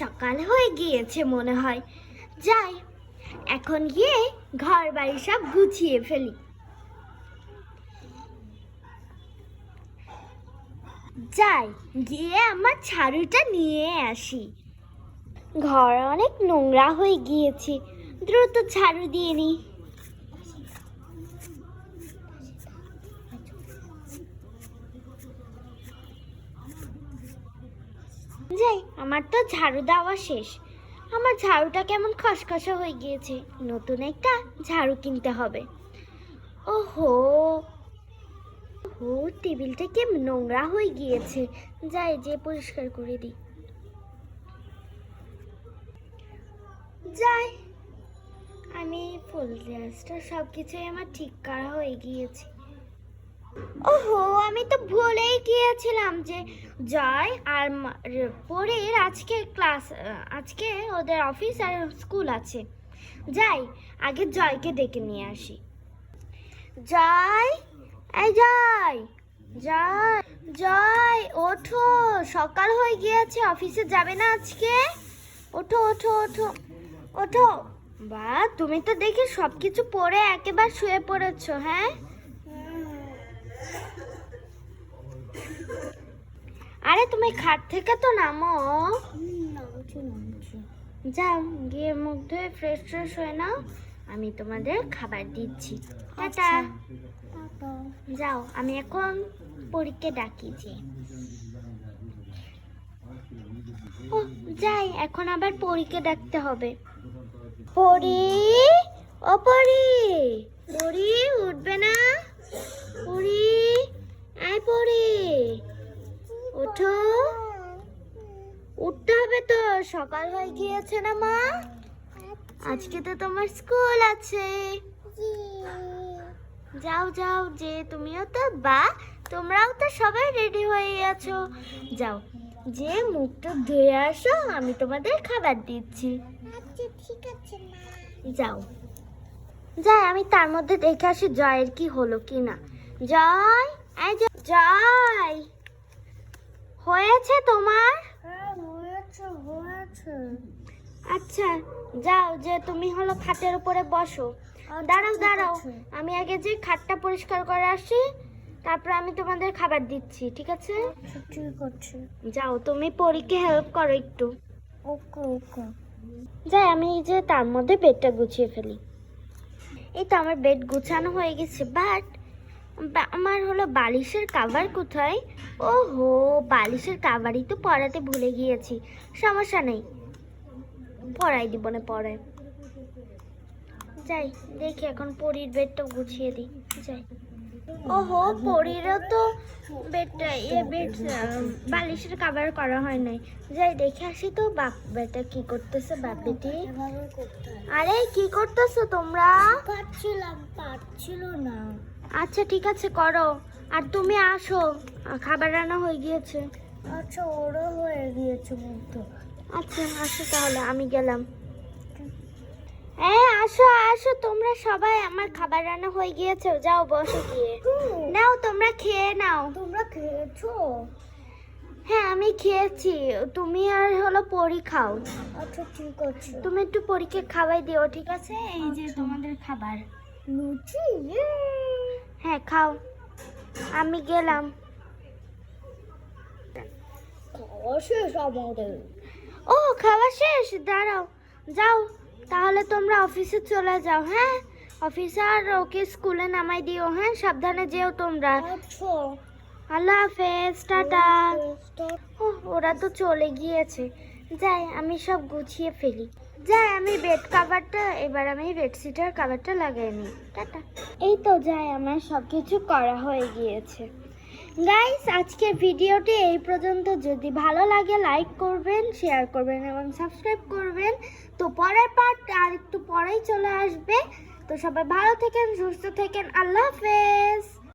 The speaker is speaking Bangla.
সকাল হয়ে গিয়েছে মনে হয়। যাই, এখন গিয়ে ঘর বাড়ি সব গুছিয়ে ফেলি। যাই, গিয়ে আমার ঝাড়ুটা নিয়ে আসি। ঘর অনেক নোংরা হয়ে গিয়েছে, দ্রুত ঝাড়ু দিয়ে নিই। যাই, আমার তো ঝাড়ু দেওয়া শেষ। আমার ঝাড়ুটা কেমন খসখসে হয়ে গিয়েছে, নতুন একটা ঝাড়ু কিনতে হবে। ওহো ও, টেবিলটা কেমন নোংরা হয়ে গিয়েছে, যাই যে পরিষ্কার করে দিই। যাই, আমি ফুল ড্রেসটা সবকিছুই আমার ঠিক করা হয়ে গিয়েছে। ওহো, আমি তো ভুলেই গিয়েছিলাম যে জয় আর পরের আজকে ওদের অফিস আর স্কুল আছে। যাই, আগে জয়কে ডেকে নিয়ে আসি। জয়, এই জয়, জয়, জয় ওঠো, সকাল হয়ে গিয়েছে, অফিসে যাবে না আজকে? ওঠো ওঠো ওঠো ওঠো। বা, তুমি তো দেখি সবকিছু পরে একেবারে শুয়ে পড়েছো। হ্যাঁ, আরে তুমি খাট থেকে তো নামো। যাও, গিয়ে মুখ ধুয়ে ফ্রেশ হয়ে নাও, আমি তোমাদের খাবার দিচ্ছি। টাটা। যাও, আমি এখন পরীকে ডাকি যে। ও যাই, এখন আবার পরীকে ডাকতে হবে। পরি, ও পরি, পরি উঠবে না? পরি, আয় পরি, ওঠো, উঠতে হবে তো, সকাল হয়ে গিয়েছে না মা? আজকে তো তোমার স্কুল আছে। যাও যাও, যে তুমিও তো, বা তোমরাও তো সবাই রেডি হয়ে আছো, যাও যে মুখটা ধুয়ে আসো, আমি তোমাদের খাবার দিচ্ছি। আচ্ছা ঠিক আছে মা। যাও, যাই, আমি তার মধ্যে দেখে আসি জয়ের কি হলো কি না। জয়, এই জয়, হয়েছে তোমার? হয়েছে। আচ্ছা, যাও, যে তুমি হলো খাটের উপরে বসো। দাঁড়াও দাঁড়াও, আমি আগে যে খাটটা পরিষ্কার করে আসি, তারপর আমি তোমাদের খাবার দিচ্ছি, ঠিক আছে? ঠিক আছে। যাও, তুমি পরীকে হেল্প করো একটু। ওকে ওকে। যাই, আমি এই যে তার মধ্যে বেডটা গুছিয়ে ফেলি। এই তো আমার বেড গুছানো হয়ে গেছে, বাট আমার হলো বালিশের কাভার কোথায়? ওহো, বালিশের কাভারই তো পরাতে ভুলে গিয়েছি। সমস্যা নেই, পরাই দিব না পরে। যাই, দেখি এখন পরীর বেডটা গুছিয়ে দিই। যাই, ওহো, পরীরও তো বেডটা বালিশের কাভার করা হয় নাই। যাই, দেখে আসি তো বাপ বেটা কি করতেছে। বাপ বেটি, আরে কি করতেছো তোমরা? পারছিল না। আচ্ছা ঠিক আছে, করো। আর তুমি আসো, খাবার রান্না হয়ে গিয়েছে। আচ্ছা, ওরও হয়ে গিয়েছে বলতো। আচ্ছা আসো তাহলে, আমি গেলাম। হ্যাঁ আসো আসো, তোমরা সবাই, আমার খাবার রান্না হয়ে গিয়েছে, যাও বসো গিয়ে। নাও, তোমরা খেয়ে নাও। তোমরা খেয়েছো? হ্যাঁ আমি খেয়েছি, তুমি আর হলো পরি খাও। আচ্ছা ঠিক আছে, তুমি একটু পরীকে খাওয়াই দিও, ঠিক আছে? এই যে তোমাদের খাবার, লুচি। হ্যাঁ খাও, আমি গেলাম। খাওয়া শেষ আমাদের। ও খাওয়া শেষ, দাঁড়াও, যাও তাহলে তোমরা অফিসে চলে যাও। হ্যাঁ, অফিসে আর ওকে স্কুলে নামাই দিও। হ্যাঁ, সাবধানে যেও তোমরা। আচ্ছা, আল্লাহ হাফেজ, টাটা। ওরা তো চলে গিয়েছে। যাই, আমি সব গুছিয়ে ফেলি। যাই, আমি এবার আমি বেডশিটের কাভারটা লাগিয়ে নিই। টাটা। এই তো যাই, আমার সব কিছু করা হয়ে গিয়েছে। গাইস, আজকের ভিডিওটি এই পর্যন্ত। যদি ভালো লাগে লাইক করবেন, শেয়ার করবেন এবং সাবস্ক্রাইব করবেন। তো পরের পার্ট আর একটু পরেই চলে আসবে। তো সবাই ভালো থাকেন, সুস্থ থাকেন, আল্লাহ হাফেজ।